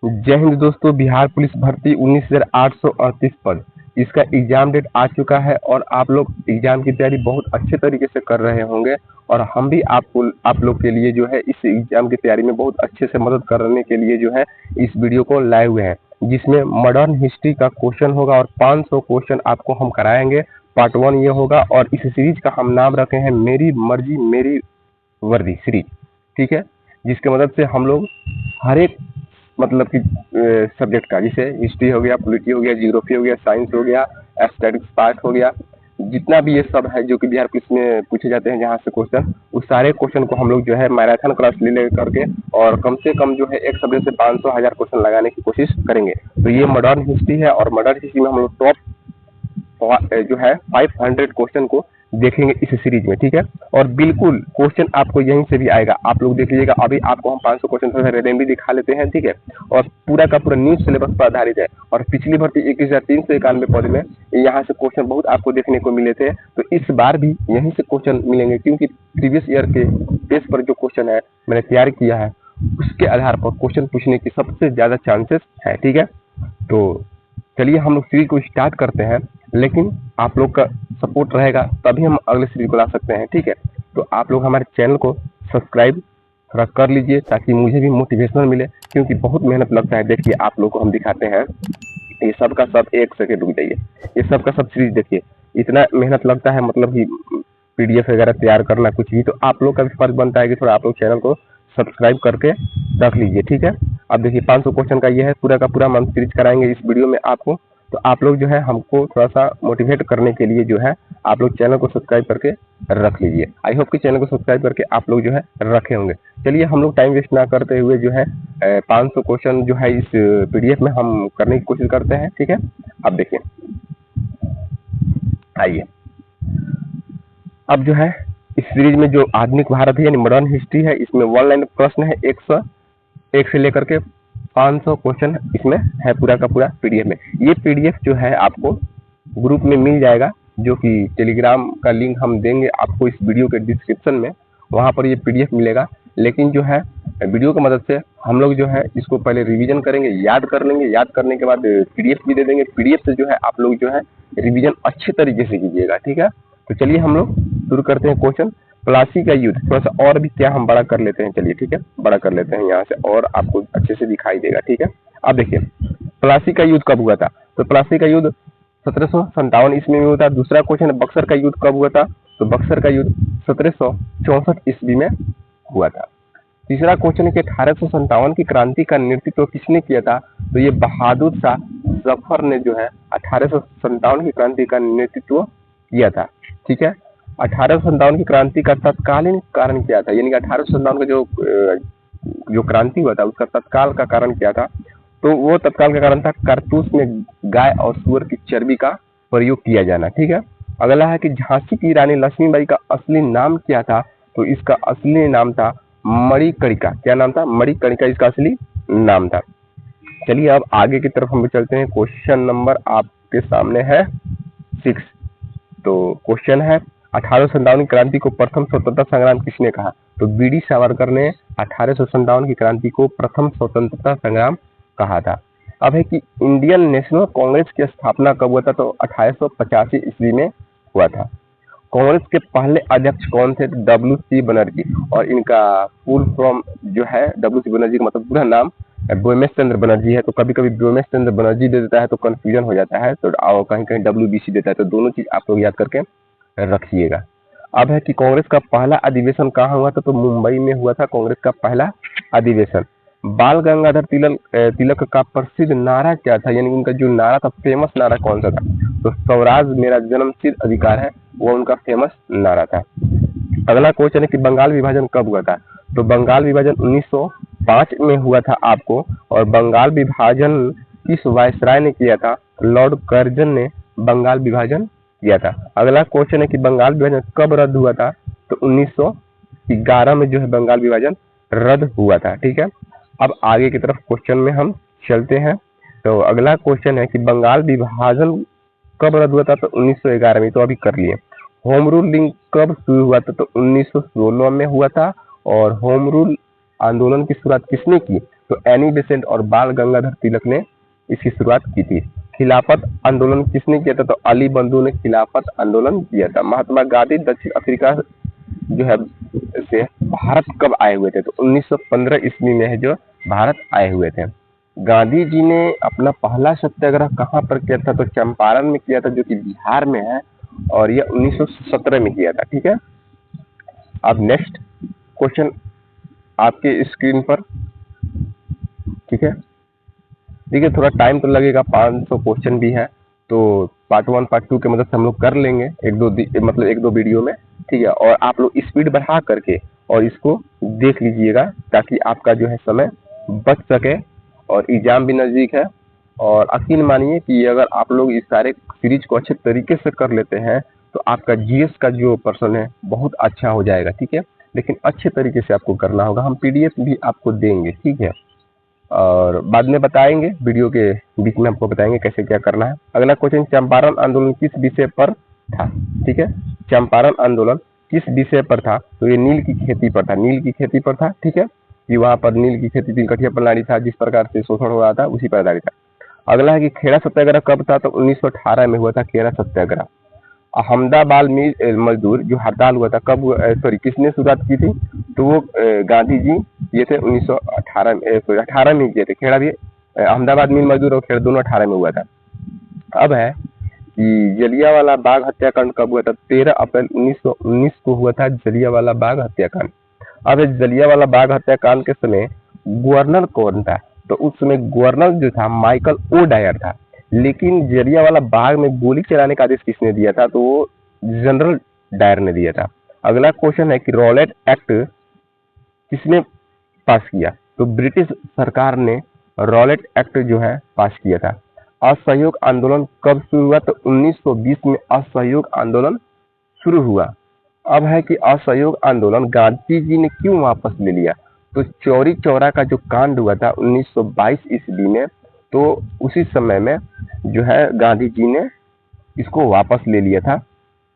जय हिंद दोस्तों। बिहार पुलिस भर्ती 19,838 पद, इसका एग्जाम डेट आ चुका है और आप लोग एग्जाम की तैयारी बहुत अच्छे तरीके से कर रहे होंगे और हम भी आप लोग के लिए जो है इस एग्जाम की तैयारी में बहुत अच्छे से मदद करने के लिए जो है इस वीडियो को लाए हुए हैं, जिसमें मॉडर्न हिस्ट्री का क्वेश्चन होगा और 500 क्वेश्चन आपको हम कराएंगे। पार्ट 1 ये होगा और इस सीरीज का हम नाम रखे हैं मेरी मर्जी मेरी वर्दी सीरीज, ठीक है, जिसके मदद से हम लोग हर एक मतलब कि सब्जेक्ट का, जैसे हिस्ट्री हो गया, पॉलिटी हो गया, जियोग्राफी हो गया, साइंस हो गया, स्टैटिक्स पार्ट हो गया, जितना भी ये सब है जो कि बिहार पुलिस में पूछे जाते हैं जहाँ से क्वेश्चन, उस सारे क्वेश्चन को हम लोग जो है मैराथन क्लास ले करके और कम से कम जो है एक सब्जेक्ट से 500,000 क्वेश्चन लगाने की कोशिश करेंगे। तो ये मॉडर्न हिस्ट्री है और मॉडर्न हिस्ट्री में हम लोग टॉप जो है 500 क्वेश्चन को देखेंगे इस सीरीज में, ठीक है। और बिल्कुल क्वेश्चन आपको यहीं से भी आएगा, आप लोग देख लीजिएगा। अभी आपको हम 500 क्वेश्चन थोड़ा रेंडमली दिखा लेते हैं, ठीक है। और पूरा का पूरा न्यूज सिलेबस पर आधारित है और पिछली भर्ती 21,391 पद में यहाँ से क्वेश्चन बहुत आपको देखने को मिले थे, तो इस बार भी यहीं से क्वेश्चन मिलेंगे, क्योंकि प्रीवियस ईयर के बेस पर जो क्वेश्चन है मैंने तैयार किया है उसके आधार पर क्वेश्चन पूछने की सबसे ज्यादा चांसेस है, ठीक है। तो चलिए हम लोग सीरीज को स्टार्ट करते हैं, लेकिन आप लोग का सपोर्ट रहेगा तभी हम अगले सीरीज को ला सकते हैं, ठीक है। तो आप लोग हमारे चैनल को सब्सक्राइब थोड़ा कर लीजिए ताकि मुझे भी मोटिवेशन मिले, क्योंकि बहुत मेहनत लगता है। देखिए आप लोग को हम दिखाते हैं, ये सब का सब, एक सेकंड रुक जाइए, ये सब का सब सीरीज देखिए, इतना मेहनत लगता है, मतलब कि पीडीएफ वगैरह तैयार करना कुछ भी, तो आप लोग का भी फर्ज बनता है कि थोड़ा आप लोग चैनल को सब्सक्राइब करके रख लीजिए, ठीक है। अब देखिए 500 क्वेश्चन का ये है, पूरा का पूरा हम सीरीज कराएंगे इस वीडियो में आपको। तो आप लोग जो है हमको थोड़ा सा मोटिवेट करने के लिए जो है आप लोग चैनल को सब्सक्राइब करके रख लीजिए। आई होप कि चैनल को सब्सक्राइब करके आप लोग जो है रखे होंगे। चलिए हम लोग टाइम वेस्ट ना करते हुए जो है 500 क्वेश्चन जो है इस पीडीएफ में हम करने की कोशिश करते हैं, ठीक है। अब देखिए, आइए अब जो है इस सीरीज में जो आधुनिक भारत है यानी मॉडर्न हिस्ट्री है, इसमें 1 लाइन प्रश्न है 101 से लेकर के 500 क्वेश्चन इसमें है पूरा का पूरा पीडीएफ में। ये पीडीएफ जो है आपको ग्रुप में मिल जाएगा, जो कि टेलीग्राम का लिंक हम देंगे आपको इस वीडियो के डिस्क्रिप्शन में, वहां पर ये पीडीएफ मिलेगा। लेकिन जो है वीडियो की मदद से हम लोग जो है इसको पहले रिवीजन करेंगे, याद कर लेंगे, याद करने के बाद पीडीएफ भी दे देंगे। पीडीएफ से जो है आप लोग जो है रिवीजन अच्छे तरीके से कीजिएगा, ठीक है। तो चलिए हम लोग शुरू करते हैं क्वेश्चन। प्लासी का युद्ध थोड़ा सा और भी क्या हम बड़ा कर लेते हैं, चलिए ठीक है, बड़ा कर लेते हैं यहाँ से और आपको अच्छे से दिखाई देगा, ठीक है। अब देखिए प्लासी का युद्ध कब हुआ था, तो प्लासी का युद्ध 1757 ईस्वी में हुआ था। दूसरा क्वेश्चन, बक्सर का युद्ध कब हुआ था, तो बक्सर का युद्ध 1764 ईस्वी में हुआ था। तीसरा क्वेश्चन है कि 1857 की क्रांति का नेतृत्व किसने किया था, तो ये बहादुर शाह जफर ने जो है 1857 की क्रांति का नेतृत्व किया था, ठीक है। 1857 की क्रांति का तत्कालीन कारण क्या था, यानी कि 1857 का जो क्रांति हुआ था उसका तत्काल का कारण क्या था, तो वो तत्काल का कारण था कारतूस में गाय और सुअर की चर्बी का प्रयोग किया जाना, ठीक है। अगला है कि झांसी की रानी लक्ष्मीबाई का असली नाम क्या था, तो इसका असली नाम था मणिकर्णिका। क्या नाम था, मणिकर्णिका इसका असली नाम था। चलिए अब आगे की तरफ हम चलते हैं। क्वेश्चन नंबर आपके सामने है 6। तो क्वेश्चन है 1857 की क्रांति को प्रथम स्वतंत्रता संग्राम किसने कहा, तो बीडी सावरकर ने 1857 की क्रांति को प्रथम स्वतंत्रता संग्राम कहा था। अब है कि इंडियन नेशनल कांग्रेस की स्थापना कब हुआ था, तो 1885 ईस्वी में हुआ था। कांग्रेस के पहले अध्यक्ष कौन थे, डब्ल्यू.सी. बनर्जी, और इनका फुल फॉर्म जो है डब्ल्यू.सी. बनर्जी का मतलब पूरा नाम ब्योमेश चंद्र बनर्जी है। तो कभी कभी ब्योमेश चंद्र बनर्जी दे देता है तो कंफ्यूजन हो जाता है, तो कहीं कहीं डब्ल्यू.बी.सी. देता है, तो दोनों चीज आप लोग याद करके रखिएगा। अब है कि कांग्रेस का पहला अधिवेशन कहाँ हुआ था, तो मुंबई में हुआ था कांग्रेस का पहला अधिवेशन। बाल गंगाधर तिलक का प्रसिद्ध नारा क्या था, यानी उनका जो नारा था, फेमस नारा कौन सा था, तो स्वराज मेरा जन्मसिद्ध अधिकार है, वो उनका फेमस नारा था। अगला क्वेश्चन है कि बंगाल विभाजन कब हुआ था, तो बंगाल विभाजन 1905 में हुआ था आपको, और बंगाल विभाजन किस वायसराय ने किया था, लॉर्ड कर्जन ने बंगाल विभाजन किया था। अगला क्वेश्चन है कि बंगाल विभाजन कब रद्द हुआ था, तो 1911 में जो है बंगाल विभाजन रद्द हुआ था, ठीक है। अब आगे की तरफ क्वेश्चन में हम चलते हैं। तो अगला क्वेश्चन है कि बंगाल विभाजन कब रद्द हुआ था, तो 1911 में, तो अभी कर लिए। होम रूल कब शुरू हुआ था, तो 1916 में हुआ था। और होम रूल आंदोलन की शुरुआत किसने की, तो एनी बेसेंट और बाल गंगाधर तिलक ने इसकी शुरुआत की थी। खिलाफत आंदोलन किसने किया था? तो अली बंधु ने खिलाफत आंदोलन किया था। महात्मा गांधी दक्षिण अफ्रीका जो है से भारत कब आए हुए थे? तो 1915 ईस्वी में है जो भारत आए हुए थे। गांधी जी ने अपना पहला सत्याग्रह कहाँ पर किया था? तो चंपारण में किया था, जो कि बिहार में है, और यह 1917 में किया था। ठीक है, अब नेक्स्ट क्वेश्चन आपके स्क्रीन पर। ठीक है, देखिए थोड़ा टाइम तो लगेगा, 500 क्वेश्चन भी है, तो पार्ट 1 पार्ट 2 के मदद से हम लोग कर लेंगे एक दो वीडियो में। ठीक है, और आप लोग स्पीड बढ़ा करके और इसको देख लीजिएगा, ताकि आपका जो है समय बच सके, और एग्जाम भी नज़दीक है। और यकीन मानिए कि अगर आप लोग इस सारे सीरीज को अच्छे तरीके से कर लेते हैं तो आपका जीएस का जो पर्सन है बहुत अच्छा हो जाएगा। ठीक है, लेकिन अच्छे तरीके से आपको करना होगा। हम पीडीएफ भी आपको देंगे, ठीक है, और बाद में बताएंगे, वीडियो के बीच में आपको बताएंगे कैसे क्या करना है। अगला क्वेश्चन, चंपारण आंदोलन किस विषय पर था? ठीक है, चंपारण आंदोलन किस विषय पर था? तो ये नील की खेती पर था, नील की खेती पर था। ठीक है, कि वहां पर नील की खेती तिलकठिया प्रणाली था, जिस प्रकार से शोषण हो रहा था उसी पर आधारित था। अगला है कि खेड़ा सत्याग्रह कब था? तो 1918 में हुआ था खेड़ा सत्याग्रह। अहमदाबाद में मजदूर जो हड़ताल हुआ था कब सॉरी किसने शुरुआत की थी? तो वो गांधी जी ये थे 1918 में, 18 में किए थे। खेड़ा भी अहमदाबाद मिल मजदूर और खेड़ा दोनों 18 में हुआ था। अब है कि जलियांवाला बाग हत्याकांड कब हुआ था? 13 अप्रैल 1919 को हुआ था जलियांवाला बाग हत्याकांड। अब जलियांवाला बाग हत्याकांड के समय गवर्नर कौन था? तो उस समय गवर्नर जो था माइकल ओ डायर था। लेकिन जलियांवाला बाग में गोली चलाने का आदेश किसने दिया था? तो वो जनरल डायर ने दिया था। अगला क्वेश्चन है कि रॉलेट एक्ट किसने पास किया? तो ब्रिटिश सरकार ने रॉलेट एक्ट जो है पास किया था। असहयोग आंदोलन कब शुरू हुआ? तो 1920 में असहयोग आंदोलन शुरू हुआ। अब है कि असहयोग आंदोलन गांधी जी ने क्यों वापस ले लिया? तो चौरी चौरा का जो कांड हुआ था 1922 ईस्वी में, तो उसी समय में जो है गांधी जी ने इसको वापस ले लिया था।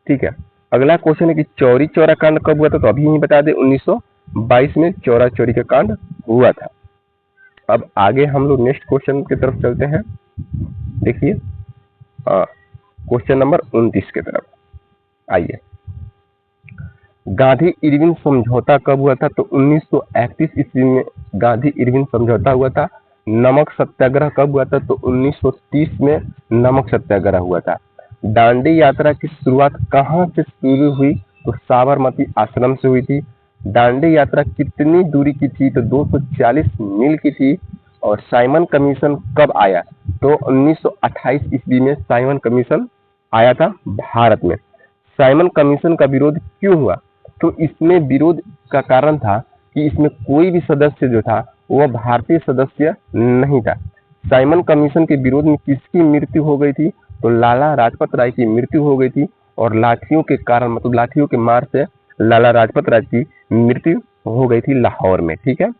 ठीक है, अगला क्वेश्चन है कि चौरी चौरा कांड कब हुआ था? तो अभी ही बता दें 1922 में चौरा चौरी का कांड हुआ था। अब आगे हम लोग नेक्स्ट क्वेश्चन की तरफ चलते हैं। देखिए क्वेश्चन नंबर 29 की तरफ आइए। गांधी इरविन समझौता कब हुआ था? तो 1931 ईस्वी में गांधी इरविन समझौता हुआ था। नमक सत्याग्रह कब हुआ था? तो 1930 में नमक सत्याग्रह हुआ था। दांडी यात्रा की शुरुआत कहाँ से शुरू हुई? तो साबरमती आश्रम से हुई थी। दांडी यात्रा कितनी दूरी की थी? तो 240 मील की थी। और साइमन कमीशन कब आया? तो 1928 ईस्वी में साइमन कमीशन आया था भारत में। साइमन कमीशन का विरोध क्यों हुआ? तो इसमें विरोध का कारण था कि इसमें कोई भी सदस्य जो था वह भारतीय सदस्य नहीं था। साइमन कमीशन के विरोध में किसकी मृत्यु हो गई थी? तो लाला लाजपत राय की मृत्यु हो गई थी, और लाठियों के कारण मतलब लाठियों के मार से लाला लाजपत राय की मृत्यु हो गई थी लाहौर में। ठीक है,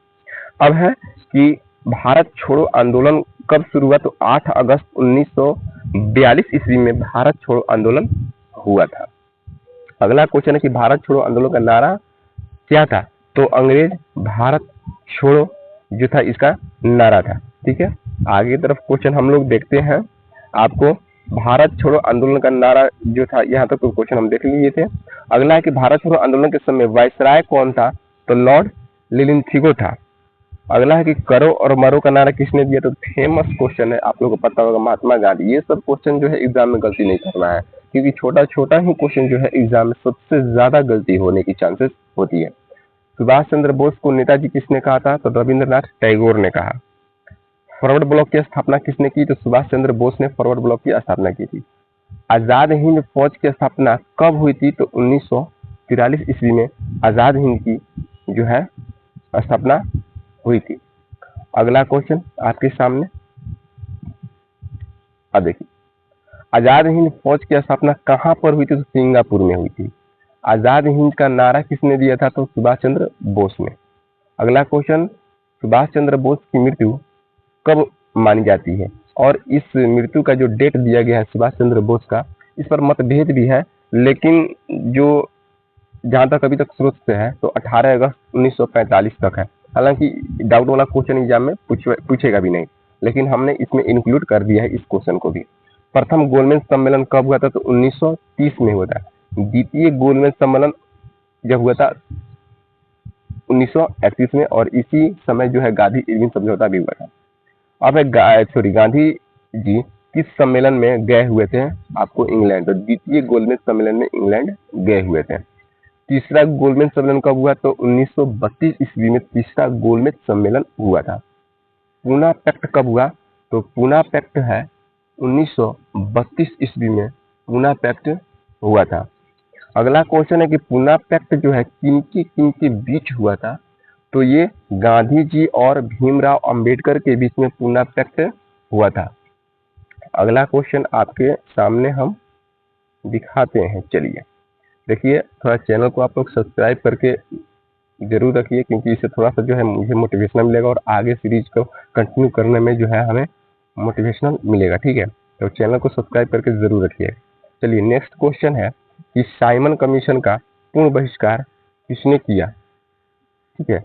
अब है कि भारत छोड़ो आंदोलन कब शुरू हुआ? तो 8 अगस्त 1942 ईस्वी में भारत छोड़ो आंदोलन हुआ था। अगला क्वेश्चन है कि भारत छोड़ो आंदोलन का नारा क्या था? तो अंग्रेज भारत छोड़ो जो था इसका नारा था। ठीक है, आगे तरफ क्वेश्चन हम लोग देखते हैं। आपको भारत छोड़ो आंदोलन का नारा जो था, यहाँ तक तो क्वेश्चन हम देख लिए थे। अगला है कि भारत छोड़ो आंदोलन के समय वायसराय कौन था? तो लॉर्ड लिलिंथिगो था। अगला है कि करो और मरो का नारा किसने दिया? तो फेमस क्वेश्चन है, आप लोगों को पता होगा, महात्मा गांधी। ये सब क्वेश्चन जो है एग्जाम में गलती नहीं करना है, क्योंकि छोटा छोटा ही क्वेश्चन जो है एग्जाम में सबसे ज्यादा गलती होने की चांसेस होती है। सुभाष चंद्र बोस को नेताजी किसने कहा था? तो रविंद्रनाथ टैगोर ने कहा। फॉरवर्ड ब्लॉक की स्थापना किसने की? तो सुभाष चंद्र बोस ने फॉरवर्ड ब्लॉक की स्थापना की थी। आजाद हिंद फौज की स्थापना कब हुई थी? तो 1943 ईस्वी में आजाद हिंद की जो है स्थापना हुई थी। अगला क्वेश्चन आपके सामने, अब देखिए, आजाद हिंद फौज की स्थापना कहाँ पर हुई थी? तो सिंगापुर में हुई थी। आजाद हिंद का नारा किसने दिया था? तो सुभाष चंद्र बोस ने। अगला क्वेश्चन, सुभाष चंद्र बोस की मृत्यु कब मानी जाती है? और इस मृत्यु का जो डेट दिया गया है सुभाष चंद्र बोस का, इस पर मतभेद भी है, लेकिन जो जहां तक अभी तक स्रोत से है तो 18 अगस्त 1945 तक है। हालांकि डाउट वाला क्वेश्चन एग्जाम में पूछेगा भी नहीं, लेकिन हमने इसमें इंक्लूड कर दिया है इस क्वेश्चन को भी। प्रथम गोलमेज सम्मेलन कब हुआ था? तो 1930 में हुआ था। द्वितीय गोलमेज सम्मेलन जब हुआ था 1938 में, और इसी समय जो है गांधी इरविन समझौता भी हुआ था। अब गांधी जी किस सम्मेलन में गए हुए थे? आपको इंग्लैंड। तो द्वितीय गोलमेज सम्मेलन में इंग्लैंड गए हुए थे। तीसरा गोलमेज सम्मेलन कब हुआ? तो 1932 ईस्वी में तीसरा गोलमेज सम्मेलन हुआ था। पूना पैक्ट कब हुआ? तो पूना पैक्ट है 1932 ईस्वी में पूना पैक्ट हुआ था। अगला क्वेश्चन है कि पूना पैक्ट जो है किन के बीच हुआ था? तो ये गांधी जी और भीमराव अंबेडकर के बीच में पूना पैक्ट हुआ था। अगला क्वेश्चन आपके सामने हम दिखाते हैं। चलिए देखिए, थोड़ा चैनल को आप लोग सब्सक्राइब करके जरूर रखिए, क्योंकि इससे थोड़ा सा जो है मुझे मोटिवेशनल मिलेगा और आगे सीरीज को कंटिन्यू करने में जो है हमें मोटिवेशनल मिलेगा। ठीक है, तो चैनल को सब्सक्राइब करके जरूर रखिए। चलिए नेक्स्ट क्वेश्चन है कि साइमन कमीशन का पूर्ण बहिष्कार किसने किया? ठीक है,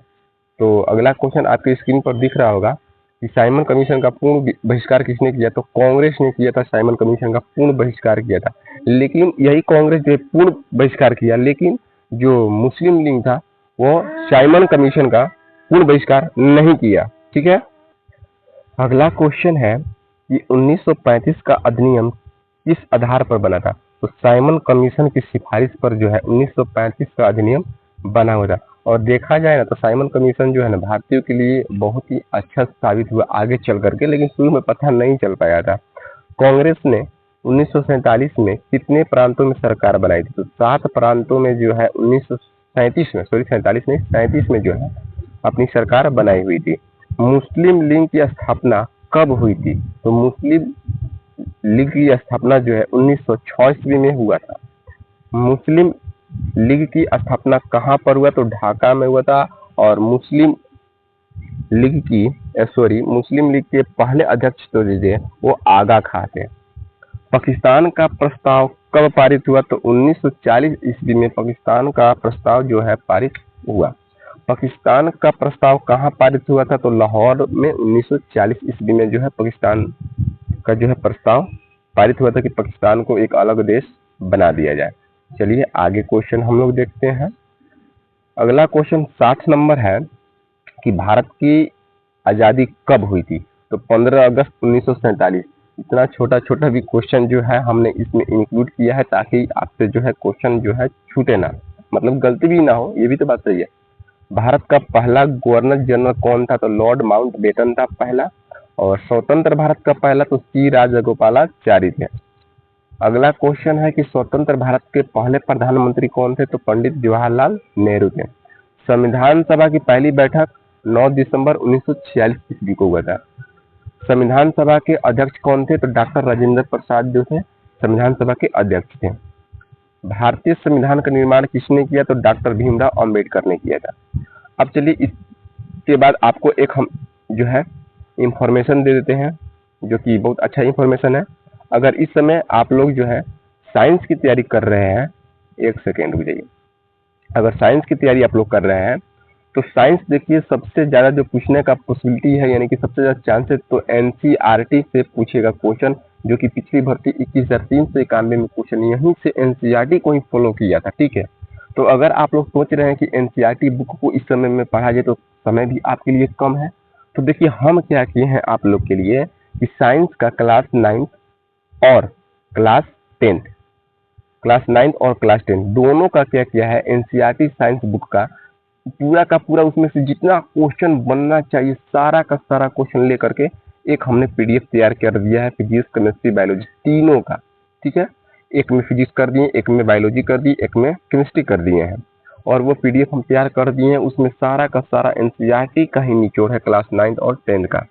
तो अगला क्वेश्चन आपके स्क्रीन पर दिख रहा होगा कि साइमन कमीशन का पूर्ण बहिष्कार किसने किया? तो कांग्रेस ने किया था। साइमन कमीशन का पूर्ण बहिष्कार किया था, लेकिन यही कांग्रेस जो पूर्ण बहिष्कार किया, लेकिन जो मुस्लिम लीग था वो साइमन कमीशन का पूर्ण बहिष्कार नहीं किया। ठीक है, अगला क्वेश्चन है कि 1935 का अधिनियम किस आधार पर बना था? तो साइमन कमीशन की सिफारिश पर जो है 1935 का अधिनियम बना हुआ था। और देखा जाए ना तो साइमन कमीशन जो है ना भारतीयों के लिए बहुत ही अच्छा साबित हुआ आगे चल करके, लेकिन शुरू में पता नहीं चल पाया था। कांग्रेस ने 1947 में कितने प्रांतों में सरकार बनाई थी? तो 7 प्रांतों में जो है 1937 में, सॉरी 47 में, 37 में जो है अपनी सरकार बनाई हुई थी। मुस्लिम लीग की स्थापना कब हुई थी? तो मुस्लिम लीग की स्थापना जो है 1906 ईस्वी में हुआ था। मुस्लिम लीग की स्थापना कहाँ पर हुआ? तो ढाका में हुआ था। और मुस्लिम लीग के पहले अध्यक्ष तो थे वो आगा खां थे। पाकिस्तान का प्रस्ताव कब पारित हुआ? तो 1940 ईस्वी में पाकिस्तान का प्रस्ताव जो है पारित हुआ। पाकिस्तान का प्रस्ताव कहाँ पारित हुआ था? तो लाहौर में 1940 ईस्वी में जो है पाकिस्तान का जो है प्रस्ताव पारित हुआ था कि पाकिस्तान को एक अलग देश बना दिया जाए। चलिए आगे क्वेश्चन हम लोग देखते हैं। अगला क्वेश्चन 60 नंबर है कि भारत की आज़ादी कब हुई थी? तो 15 अगस्त 1947। इतना छोटा छोटा भी क्वेश्चन जो है हमने इसमें इंक्लूड किया है ताकि आपसे जो है क्वेश्चन जो है छूटे ना, मतलब गलती भी ना हो, ये भी तो बात सही है। भारत का पहला गवर्नर जनरल कौन था? तो लॉर्ड माउंटबेटन था पहला। और स्वतंत्र भारत का पहला तो सी राजगोपालाचारी थे। अगला क्वेश्चन है कि स्वतंत्र भारत के पहले प्रधानमंत्री कौन थे? तो पंडित जवाहरलाल नेहरू थे। संविधान सभा की पहली बैठक 9 दिसंबर 1946 ईस्वी को हुआ था। संविधान सभा के अध्यक्ष कौन थे? तो डॉक्टर राजेंद्र प्रसाद जो थे संविधान सभा के अध्यक्ष थे। भारतीय संविधान का निर्माण किसने किया? तो डॉक्टर भीमराव अंबेडकर ने किया था। अब चलिए इसके बाद आपको एक हम जो है इंफॉर्मेशन दे देते हैं जो कि बहुत अच्छा इंफॉर्मेशन है। अगर इस समय आप लोग जो है साइंस की तैयारी कर रहे हैं, एक सेकेंड रुक जाइए, अगर साइंस की तैयारी आप लोग कर रहे हैं तो साइंस देखिए सबसे ज़्यादा जो पूछने का पॉसिबिलिटी है, यानी कि सबसे ज़्यादा चांसेस तो एनसीईआरटी से पूछेगा क्वेश्चन, जो कि पिछली भर्ती 21,391 में क्वेश्चन यहीं से एनसीईआरटी को ही फॉलो किया था। ठीक है, तो अगर आप लोग सोच रहे हैं कि एनसीईआरटी बुक को इस समय में पढ़ा जाए तो समय भी आपके लिए कम है, तो देखिए हम क्या किए हैं आप लोग के लिए कि साइंस का क्लास 9 और क्लास 10 दोनों का क्या किया है, एनसीईआरटी साइंस बुक का पूरा उसमें से जितना क्वेश्चन बनना चाहिए सारा का सारा क्वेश्चन लेकर के एक हमने पीडीएफ तैयार कर दिया है, फिजिक्स केमिस्ट्री बायोलॉजी तीनों का। ठीक है, एक में फिजिक्स कर दिए, एक में बायोलॉजी कर दी, एक में केमिस्ट्री कर दिए हैं, और वो पीडीएफ हम तैयार कर दिए हैं। उसमें सारा का सारा एनसीईआरटी का ही निचोड़ है क्लास 9 और 10 का।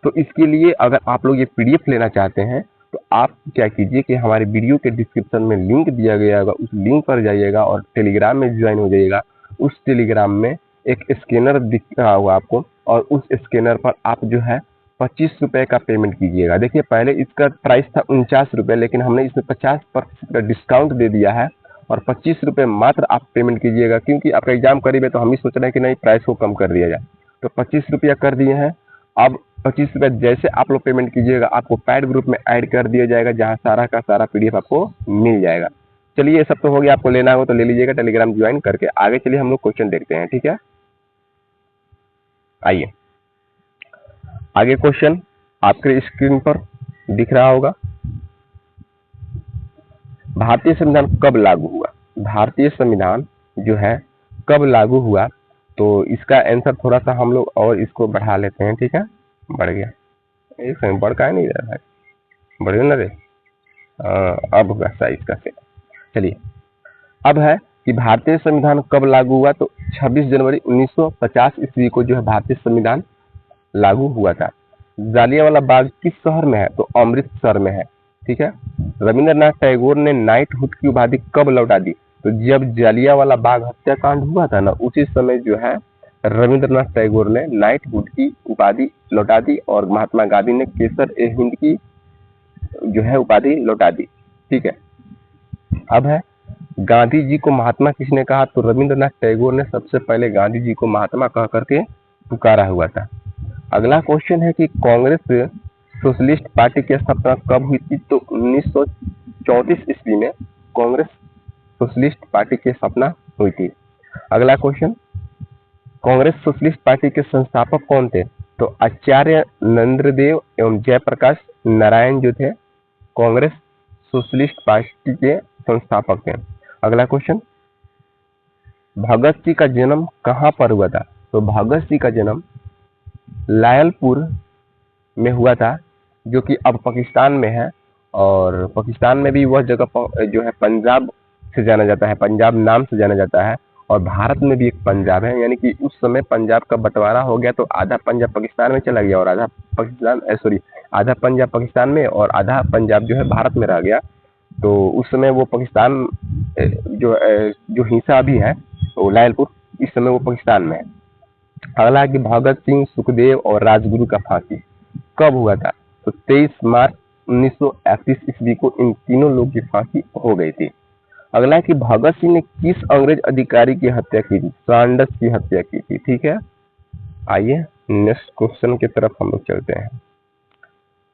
तो इसके लिए अगर आप लोग ये पीडीएफ लेना चाहते हैं तो आप क्या कीजिए कि हमारे वीडियो के डिस्क्रिप्शन में लिंक दिया गया होगा, उस लिंक पर जाइएगा और टेलीग्राम में ज्वाइन हो जाइएगा। उस टेलीग्राम में एक स्कैनर दिख रहा होगा आपको, और उस स्कैनर पर आप जो है 25 रुपये का पेमेंट कीजिएगा। देखिए पहले इसका प्राइस था 49 रुपये, लेकिन हमने इसमें 50% का डिस्काउंट दे दिया है और 25 रुपये मात्र आप पेमेंट कीजिएगा, क्योंकि आपका एग्जाम करीब है तो हम ही सोच रहे हैं कि नहीं प्राइस को कम कर दिया जाए। तो 25 रुपया कर दिए हैं। अब 25 रुपया जैसे आप लोग पेमेंट कीजिएगा आपको पैड ग्रुप में ऐड कर दिया जाएगा, जहाँ सारा का सारा PDF आपको मिल जाएगा। चलिए ये सब तो हो गया, आपको लेना हो तो ले लीजिएगा टेलीग्राम ज्वाइन करके। आगे चलिए हम लोग क्वेश्चन देखते हैं, ठीक है। आइए आगे क्वेश्चन आपके स्क्रीन पर दिख रहा होगा। भारतीय संविधान कब लागू हुआ? भारतीय संविधान जो है कब लागू हुआ? तो इसका आंसर थोड़ा सा हम लोग और इसको बढ़ा लेते हैं, ठीक है। बढ़ गया, एक सेकंड, बढ़ का नहीं रहा है, बढ़ गया ना रे। अब होगा साइज का से। चलिए अब है कि भारतीय संविधान कब लागू हुआ? तो 26 जनवरी 1950 ईस्वी को जो है भारतीय संविधान लागू हुआ था। जालियांवाला बाग किस शहर में है? तो अमृतसर में है, ठीक है। रविंद्रनाथ टैगोर ने नाइटहुड की उपाधि कब लौटा दी? तो जब जालियांवाला बाग हत्याकांड हुआ था ना, उसी समय जो है रविंद्रनाथ टैगोर ने नाइटहुड की उपाधि लौटा दी और महात्मा गांधी ने केसर-ए-हिंद की जो है उपाधि लौटा दी, ठीक है। अब है गांधी जी को महात्मा किसने कहा? तो रविंद्रनाथ टैगोर ने सबसे पहले गांधी जी को महात्मा कह करके पुकारा हुआ था। अगला क्वेश्चन है कि कांग्रेस सोशलिस्ट पार्टी की स्थापना कब हुई थी? तो 1934 ईस्वी में कांग्रेस सोशलिस्ट पार्टी की स्थापना हुई थी। अगला क्वेश्चन, कांग्रेस सोशलिस्ट पार्टी के संस्थापक कौन थे? तो आचार्य नरेंद्रदेव एवं जयप्रकाश नारायण जो थे कांग्रेस सोशलिस्ट पार्टी के संस्थापक थे। अगला क्वेश्चन, भगत सिंह का जन्म कहाँ पर हुआ था? तो भगत सिंह का जन्म लायलपुर में हुआ था, जो कि अब पाकिस्तान में है। और पाकिस्तान में भी वह जगह जो है पंजाब से जाना जाता है, पंजाब नाम से जाना जाता है। और भारत में भी एक पंजाब है, यानी कि उस समय पंजाब का बंटवारा हो गया, तो आधा पंजाब पाकिस्तान में चला गया और आधा आधा पंजाब पाकिस्तान में और आधा पंजाब जो है भारत में रह गया। तो उस समय वो पाकिस्तान जो हिस्सा अभी है वो लायलपुर, इस समय वो पाकिस्तान में है। अगला है कि भगत सिंह, सुखदेव और राजगुरु का फांसी कब हुआ था? तो 23 मार्च 1931 ईस्वी को इन तीनों लोगों की फांसी हो गई थी। अगला है कि भगत सिंह ने किस अंग्रेज अधिकारी की हत्या की थी? सैंडर्स की हत्या की थी, ठीक है। आइए नेक्स्ट क्वेश्चन की तरफ हम लोग चलते हैं।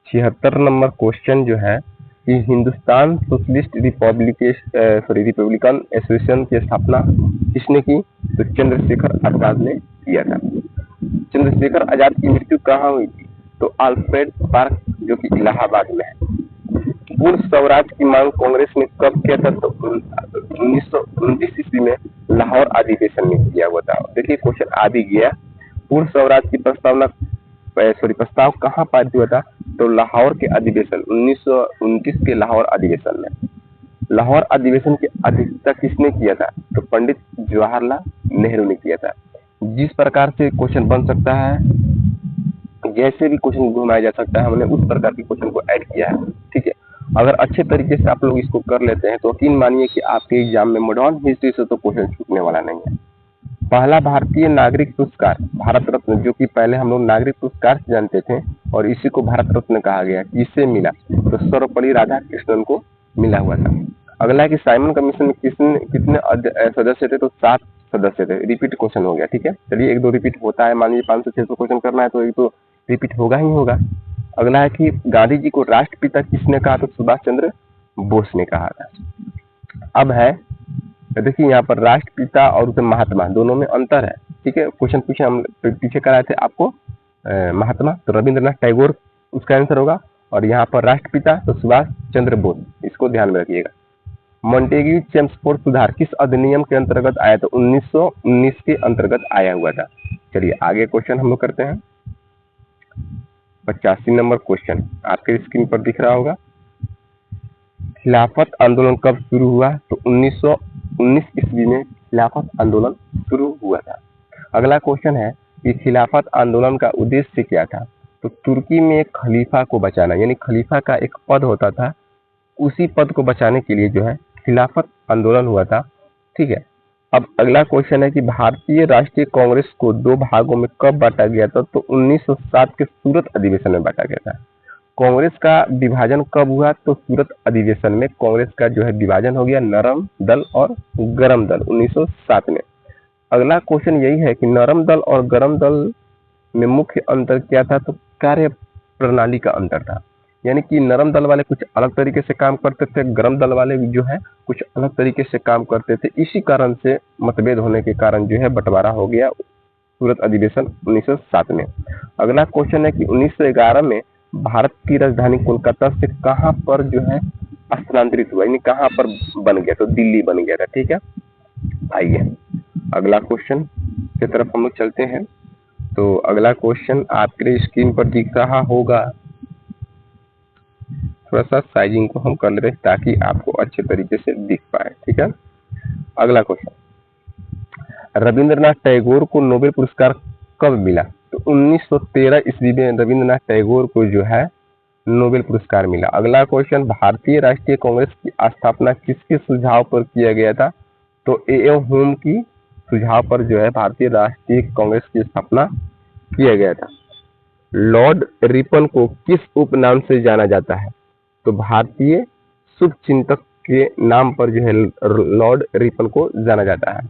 76 नंबर क्वेश्चन जो है कि हिंदुस्तान सोशलिस्ट रिपब्लिकन एसोसिएशन की स्थापना किसने की? तो चंद्रशेखर आजाद ने किया था। चंद्रशेखर आजाद की मृत्यु कहाँ हुई थी? तो अल्फ्रेड पार्क जो कि इलाहाबाद में है। पूर्ण स्वराज की मांग कांग्रेस ने कब किया था? तो 1929 ईस्वी में लाहौर अधिवेशन में किया हुआ था। देखिए क्वेश्चन आ भी गया। पूर्ण स्वराज की प्रस्ताव कहाँ पारित हुआ था? तो लाहौर के अधिवेशन 1929 के लाहौर अधिवेशन में। लाहौर अधिवेशन की अध्यक्षता किसने किया था? तो पंडित जवाहरलाल नेहरू ने किया था। जिस प्रकार से क्वेश्चन बन सकता है, जैसे भी क्वेश्चन घुमाया जा सकता है, हमने उस प्रकार के क्वेश्चन को ऐड किया है, ठीक है। अगर अच्छे तरीके से आप लोग इसको कर लेते हैं तो यकीन मानिए कि आपके एग्जाम में मॉडर्न हिस्ट्री से तो क्वेश्चन छूटने वाला नहीं है। पहला भारतीय नागरिक पुरस्कार भारत रत्न, जो कि पहले हम लोग नागरिक पुरस्कार से जानते थे और इसी को भारत रत्न कहा गया, किससे मिला? तो सर्वपल्ली राधाकृष्णन को मिला हुआ था। अगला है कि साइमन कमीशन में कितने सदस्य थे? तो 7 सदस्य थे। रिपीट क्वेश्चन हो गया, ठीक है। चलिए एक दो रिपीट होता है, मान लीजिए 500-600 क्वेश्चन करना है तो एक तो रिपीट होगा ही होगा। अगला है कि गांधी जी को राष्ट्रपिता किसने कहा? तो सुभाष चंद्र बोस ने कहा था। अब है देखिए यहाँ पर राष्ट्रपिता और महात्मा दोनों में अंतर है, ठीक है। क्वेश्चन पूछे हम पीछे कराए थे आपको महात्मा, तो रविंद्रनाथ टैगोर उसका आंसर होगा। और यहाँ पर राष्ट्रपिता तो सुभाष चंद्र बोस, इसको ध्यान में रखिएगा। मॉन्टेग्यू चेम्सफोर्ड सुधार किस अधिनियम के अंतर्गत आया? तो 1919 के अंतर्गत आया हुआ था। चलिए आगे क्वेश्चन हम लोग करते हैं। 85 नंबर क्वेश्चन आपके स्क्रीन पर दिख रहा होगा। खिलाफत आंदोलन कब शुरू हुआ? तो 1919 ईस्वी में खिलाफत आंदोलन शुरू हुआ था। अगला क्वेश्चन है कि खिलाफत आंदोलन का उद्देश्य क्या था? तो तुर्की में एक खलीफा को बचाना, यानी खलीफा का एक पद होता था, उसी पद को बचाने के लिए जो है खिलाफत आंदोलन हुआ था, ठीक है। अब अगला क्वेश्चन है कि भारतीय राष्ट्रीय कांग्रेस को 2 भागों में कब बांटा गया था? तो 1907 के सूरत अधिवेशन में बांटा गया था। कांग्रेस का विभाजन कब हुआ? तो सूरत अधिवेशन में कांग्रेस का जो है विभाजन हो गया, नरम दल और गरम दल, 1907 में। अगला क्वेश्चन यही है कि नरम दल और गरम दल में मुख्य अंतर क्या था? तो कार्य प्रणाली का अंतर था। यानी कि नरम दल वाले कुछ अलग तरीके से काम करते थे, गरम दल वाले जो है कुछ अलग तरीके से काम करते थे। इसी कारण से मतभेद होने के कारण जो है बंटवारा हो गया सूरत अधिवेशन 1907 में। अगला क्वेश्चन है कि 1911 में भारत की राजधानी कोलकाता से कहां पर जो है स्थानांतरित हुआ, यानी कहां पर बन गया? तो दिल्ली बन गया था। ठीक है, आइए अगला क्वेश्चन की तरफ हम लोग चलते हैं। तो अगला क्वेश्चन आपके स्क्रीन पर दिख रहा होगा, थोड़ा सा साइजिंग को हम कर ले रहे हैं ताकि आपको अच्छे तरीके से दिख पाए। ठीक है, अगला क्वेश्चन, रविंद्रनाथ टैगोर को नोबेल पुरस्कार कब मिला? तो 1913 ईस्वी में रविंद्रनाथ टैगोर को जो है नोबेल पुरस्कार मिला। अगला क्वेश्चन, भारतीय राष्ट्रीय कांग्रेस की स्थापना किसके सुझाव पर किया गया था? तो A.M. होम की सुझाव पर जो है भारतीय राष्ट्रीय कांग्रेस की स्थापना किया गया था। लॉर्ड रिपन को किस उपनाम से जाना जाता है? तो भारतीय शुभचिंतक के नाम पर जो है लॉर्ड रिपन को जाना जाता है।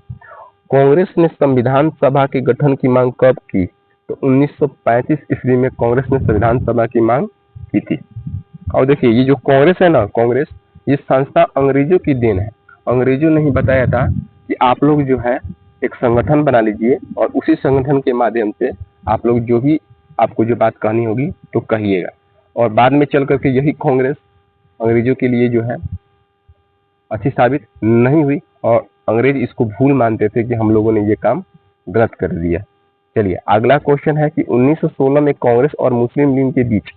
कांग्रेस ने संविधान सभा के गठन की मांग कब की? तो 1935 ईस्वी में कांग्रेस ने संविधान सभा की मांग की थी। और देखिए ये जो कांग्रेस है ना, कांग्रेस ये संस्था अंग्रेजों की देन है। अंग्रेजों ने ही बताया था कि आप लोग जो है एक संगठन बना लीजिए और उसी संगठन के माध्यम से आप लोग जो भी आपको जो बात कहनी होगी तो कहिएगा। और बाद में चल करके यही कांग्रेस अंग्रेजों के लिए जो है अच्छी साबित नहीं हुई और अंग्रेज इसको भूल मानते थे कि हम लोगों ने ये काम गलत कर दिया। चलिए अगला क्वेश्चन है कि 1916 में कांग्रेस और मुस्लिम लीग के बीच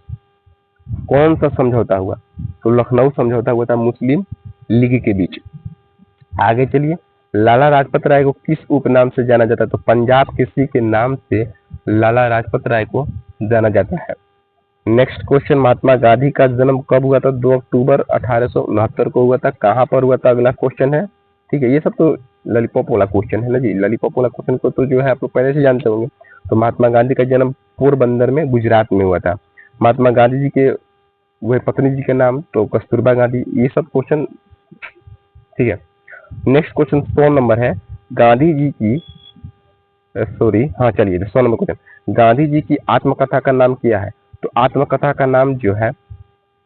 कौन सा समझौता हुआ? तो लखनऊ समझौता हुआ था मुस्लिम लीग के बीच। आगे चलिए, लाला लाजपत राय को किस उपनाम से जाना जाता है? तो पंजाब केसरी के नाम से लाला लाजपत राय को जाना जाता है। नेक्स्ट क्वेश्चन, महात्मा गांधी का जन्म कब हुआ था? 2 अक्टूबर 1869 को हुआ था। कहां पर हुआ था? अगला क्वेश्चन है। ठीक है, ये सब तो लॉलीपॉप वाला क्वेश्चन है ना जी। लॉलीपॉप वाला क्वेश्चन को तो जो है आप लोग पहले से जानते होंगे। तो महात्मा गांधी का जन्म पोरबंदर में गुजरात में हुआ था। महात्मा गांधी जी के वह पत्नी जी का नाम तो कस्तूरबा गांधी। ये सब क्वेश्चन ठीक है। नेक्स्ट क्वेश्चन 100 नंबर है, गांधी जी की चलिए 100 नंबर क्वेश्चन, गांधी जी की आत्मकथा का नाम क्या है? तो आत्मकथा का नाम जो है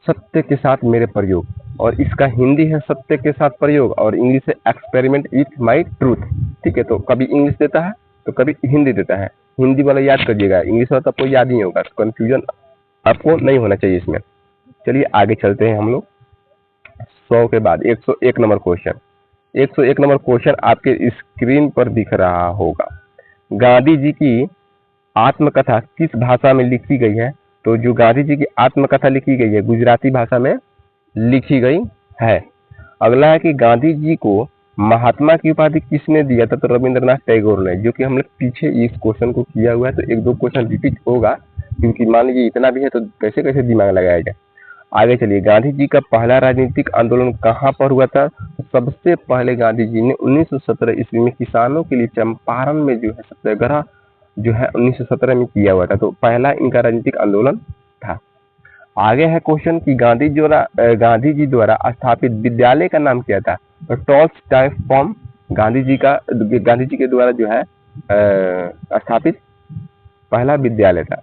सत्य के साथ मेरे प्रयोग, और इसका हिंदी है सत्य के साथ प्रयोग और इंग्लिश है एक्सपेरिमेंट विथ माई ट्रूथ। ठीक है, तो कभी इंग्लिश देता है तो कभी हिंदी देता है। हिंदी वाला याद करिएगा, इंग्लिश वाला तो आपको याद नहीं होगा, कंफ्यूजन आपको नहीं होना चाहिए इसमें। चलिए आगे चलते हैं हम लोग। 100 के बाद 101 नंबर क्वेश्चन। 101 नंबर क्वेश्चन आपके स्क्रीन पर दिख रहा होगा, गांधी जी की आत्मकथा किस भाषा में लिखी गई है? तो जो गांधी जी की आत्मकथा लिखी गई है गुजराती भाषा में लिखी गई है। अगला है कि गांधी जी को महात्मा की उपाधि किसने दिया था? तो रविंद्रनाथ टैगोर ने, जो कि हम लोग पीछे इस क्वेश्चन को किया हुआ है, तो 1-2 क्वेश्चन रिपीट होगा क्योंकि मान लीजिए इतना भी है तो कैसे कैसे दिमाग लगाया जाए। आगे चलिए, गांधी जी का पहला राजनीतिक आंदोलन कहां पर हुआ था? तो सबसे पहले गांधी जी ने 1917 ईस्वी में किसानों के लिए चंपारण में जो है सत्याग्रह जो है 1917 में किया हुआ था। तो पहला इनका राजनीतिक आंदोलन था। आगे है क्वेश्चन कि गांधी जी द्वारा स्थापित विद्यालय का नाम क्या था? तो tolls type form Gandhi ji के द्वारा जो है स्थापित पहला विद्यालय था।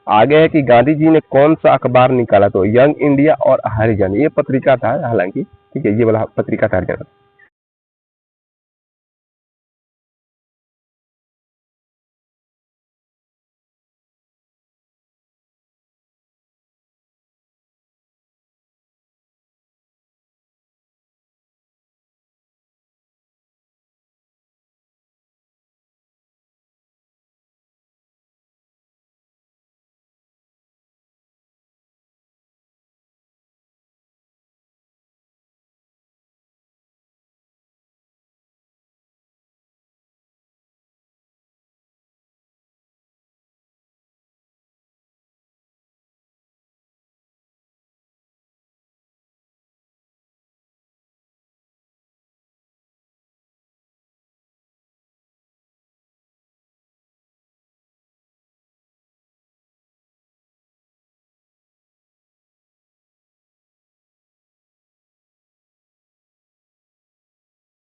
आगे है कि गांधी जी ने कौन सा अखबार निकाला? तो यंग इंडिया और हरिजन, ये पत्रिका था हालांकि, ठीक है, ये वाला पत्रिका था हरिजन।